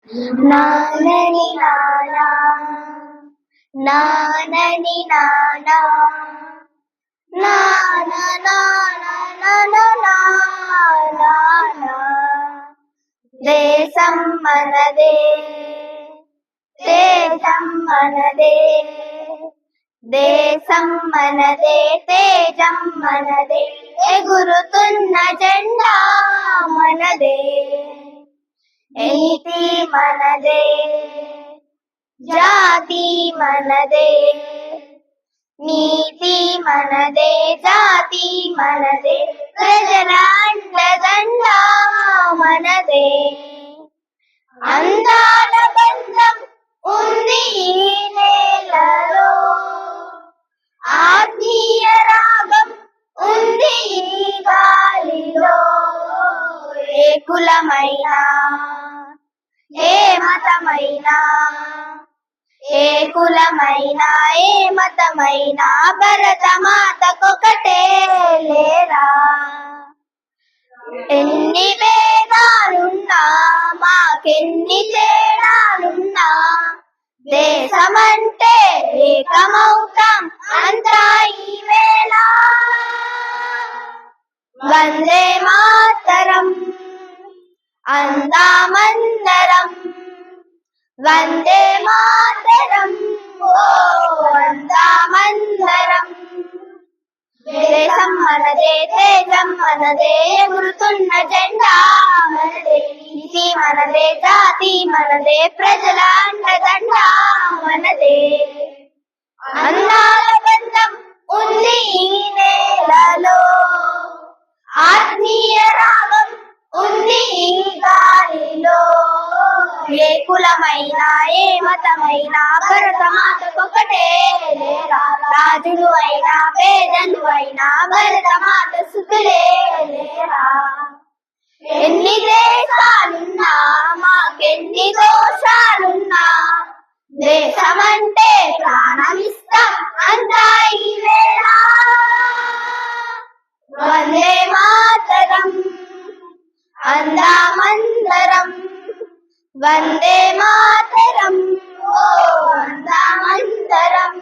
నానని నానా నానని నానా నానా నానా నానా దేశం మనదే దేశం మనదే దేశం మనదే తేజం మనదే ఎగురుతున్న జెండా మనదే నీతి మనదే జాతి మనదే నీతి మనదే జాతి మనదే ప్రజల అండదండ మనదే అందాల బంధం ఉంది ఈ నేలలో ఆత్మీయ రాగం ఉంది ఈ గాలిలో ఏ కులమైనా ఏ మతమైనా ఏ కులమైనా ఏ మతమైనా భరత మాతకొకటే లేరా ఎన్ని భేదాలున్నా మాకెన్ని తేడాలున్నా దేశమంటే ఏకమౌతాం అంతా ఈ వేళ వందే మాతరం అందామందరం వందే మాతరం ఓ అందామందరం దేశం మనదే తేజం మనదే ఎగురుతున్న జెండా మనదే నీతి మనదే జాతి మనదే ప్రజల అండదండ మనదే అందాల బంధం ఉంది ఈ నేలలో ఆత్మీయ రాగం ఉంది ఈ గాలిలో ఏ కులమైనా ఏ మతమైనా భరత మాతకొకటే లేరా రాజులు అయినా పేదలు అయినా భరత మాత సుతులే లేరా ఎన్ని దేశాలున్నా మాకెన్ని దోషాలున్నా దేశమంటే ప్రాణమిస్తాం అంతా ఈ వేళ వందే మాతరం అందామందరం వందే మాతరం ఓ అందామందరం.